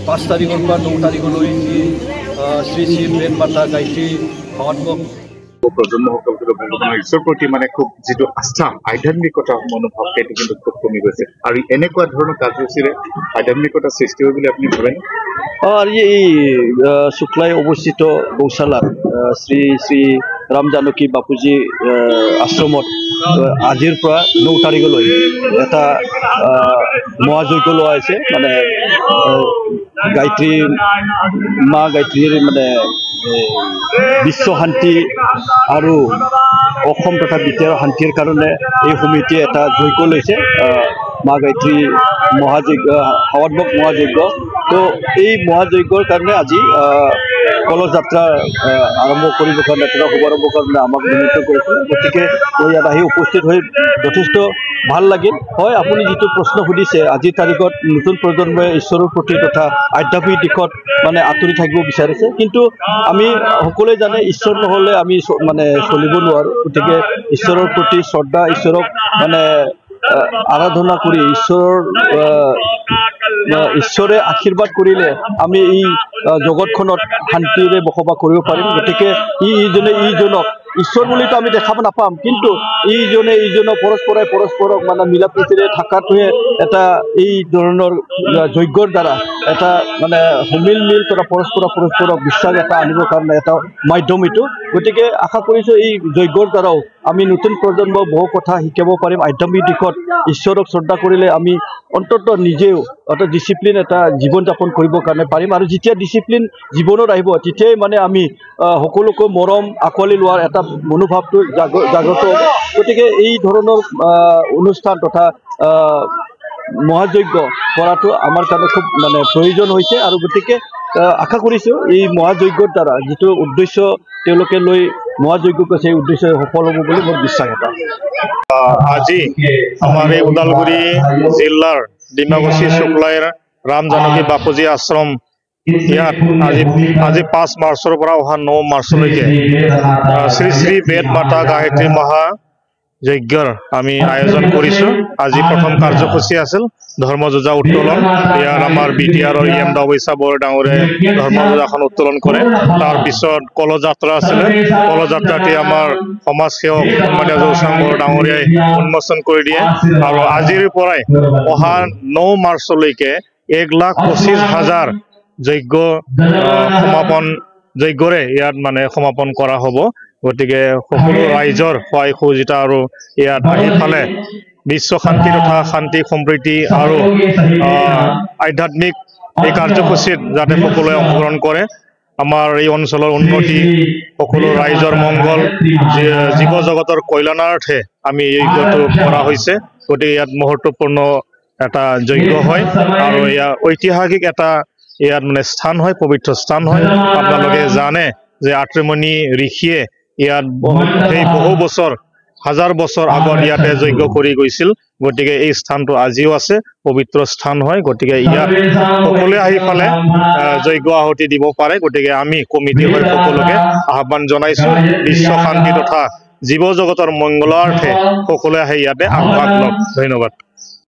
पाँच तारिखर पर 9 तारिखলৈ শ্ৰী শ্ৰী বেদ মাতা গায়ত্ৰী ভাগৱত প্ৰজন্মসকলক ভগৱানৰ ঈশ্বৰৰ প্ৰতি মানে খুব যিটো আস্থা আধ্যাত্মিকতা মনোভাৱ সেইটো কিন্তু খুব কমি গৈছে আৰু এনেকুৱা ধৰণৰ কাৰ্যসূচীৰে আধ্যাত্মিকতা সৃষ্টি হয় বুলি আপুনি ভাবেনে? আৰ এই শুক্লাই অবস্থিত গৌশালাত শ্ৰী শ্ৰী ৰাম জানকী বাপুজী আশ্ৰমত আজিৰ পৰা 9 তাৰিখলৈ এটা মহাযজ্ঞ লোৱা হৈছে মানে গায়ত্ৰী মা গায়ত্ৰীৰ মানে বিশ্ব শান্তি আৰু অসম তথা বিতেৰ শান্তিৰ কাৰণে এই সমিতিয়ে এটা যজ্ঞ লৈছে মা গায়ত্ৰী মহাযজ্ঞ ভাগৱত মহাযজ্ঞ তো এই মহাযজ্ঞৰ কাৰণে আজি কলহ যাত্ৰা আৰম্ভ কৰিব কাৰণে এটা শুভাৰম্ভ কাৰণে আমাক নিমন্ত্ৰণ কৰিছিল গতিকে মই ইয়াত আহি উপস্থিত হৈ যথেষ্ট ভাল লাগিল হয় আপুনি যিটো প্ৰশ্ন সুধিছে আজিৰ তাৰিখত নতুন প্ৰজন্মই ঈশ্বৰৰ প্ৰতি তথা আধ্যাত্মিক দিশত মানে আঁতৰি থাকিব বিচাৰিছে কিন্তু আমি সকলোৱে জানে ঈশ্বৰ নহ'লে আমি মানে চলিব নোৱাৰো গতিকে ঈশ্বৰৰ প্ৰতি শ্ৰদ্ধা ঈশ্বৰক মানে আৰাধনা কৰি ঈশ্বৰে আশীৰ্বাদ কৰিলে আমি এই জগতখনত শান্তিৰে বসবাস কৰিব পাৰিম গতিকে ইজনে ইজনক ঈশ্বৰ বুলিতো আমি দেখাব নাপাম কিন্তু ইজনে ইজনক পৰস্পৰক মানে মিলা প্ৰীতিৰে থকাটোৱে এটা এই ধৰণৰ যজ্ঞৰ দ্বাৰা এটা মানে সমিল মিল তথা পৰস্পৰক বিশ্বাস এটা আনিবৰ কাৰণে এটা মাধ্যম এইটো গতিকে আশা কৰিছোঁ এই যজ্ঞৰ দ্বাৰাও আমি নতুন প্ৰজন্মক বহু কথা শিকাব পাৰিম আধ্যাত্মিক দিশত ঈশ্বৰক শ্ৰদ্ধা কৰিলে আমি অন্ততঃ নিজেও এটা ডিচিপ্লিন এটা জীৱন যাপন কৰিবৰ কাৰণে পাৰিম আৰু যেতিয়া ডিচিপ্লিন জীৱনত আহিব তেতিয়াই মানে আমি সকলোকে মৰম আঁকোৱালি লোৱাৰ এটা মনোভাৱটো জাগ্ৰত গতিকে এই ধৰণৰ অনুষ্ঠান তথা মহাযজ্ঞ কৰাটো আমাৰ কাৰণে খুব মানে প্ৰয়োজন হৈছে আৰু গতিকে আশা কৰিছোঁ এই মহাযজ্ঞৰ দ্বাৰা যিটো উদ্দেশ্য তেওঁলোকে লৈ মহাযজ্ঞ কৰিছে এই উদ্দেশ্য সফল হ'ব বুলি মোৰ বিশ্বাস এটা আজি আমাৰ এই ওদালগুৰি জিলাৰ ডিমাকুছী শুক্লাইৰ ৰাম জানকী বাপুজী আশ্ৰম ইয়াত আজি 5 মাৰ্চৰ পৰা অহা 9 মাৰ্চলৈকে শ্ৰী শ্ৰী বেদ মাতা গায়ত্ৰী মহাযজ্ঞৰ আমি আয়োজন কৰিছোঁ আজি প্ৰথম কাৰ্যসূচী আছিল ধৰ্মযুঁজা উত্তোলন ইয়াৰ আমাৰ BTR EMW বৰ ডাঙৰে ধৰ্মযুঁজাখন উত্তোলন কৰে তাৰ পিছত কলযাত্ৰা আছিলে কলযাত্ৰাটি আমাৰ সমাজ সেৱক সন্মানীয় জৌচাং বৰ ডাঙৰীয়াই উন্মোচন কৰি দিয়ে আৰু আজিৰ পৰাই অহা 9 মাৰ্চলৈকে 1,25,000 যজ্ঞ সমাপন যজ্ঞৰে ইয়াত মানে সমাপন কৰা হ'ব গতিকে সকলো ৰাইজৰ সহায় সহযোগিতা আৰু ইয়াত আহি ফালে বিশ্ব শান্তি তথা শান্তি সম্প্ৰীতি আৰু আধ্যাত্মিক এই কাৰ্যসূচীত যাতে সকলোৱে অংশগ্ৰহণ কৰে আমাৰ এই অঞ্চলৰ উন্নতি সকলো ৰাইজৰ মংগল জীৱ জগতৰ কল্যাণাৰ্থে আমি এই যজ্ঞটো কৰা হৈছে গতিকে ইয়াত মহত্বপূৰ্ণ এটা যজ্ঞ হয় আৰু ইয়াৰ ঐতিহাসিক এটা ইয়াত মানে স্থান হয় পবিত্ৰ স্থান হয় আপোনালোকে জানে যে আত্ৰেমণি ঋষিয়ে ইয়াত সেই বহু বছৰ হাজাৰ বছৰ আগত ইয়াতে যজ্ঞ কৰি গৈছিল গতিকে এই স্থানটো আজিও আছে পবিত্ৰ স্থান হয় গতিকে ইয়াত সকলোৱে আহি ফালে যজ্ঞ আহুতি দিব পাৰে গতিকে আমি কমিটিৰ হৈ সকলোকে আহ্বান জনাইছোঁ বিশ্ব শান্তি তথা জীৱ জগতৰ মংগলাৰ্থে সকলোৱে আহি ইয়াতে আগভাগ লওক ধন্যবাদ।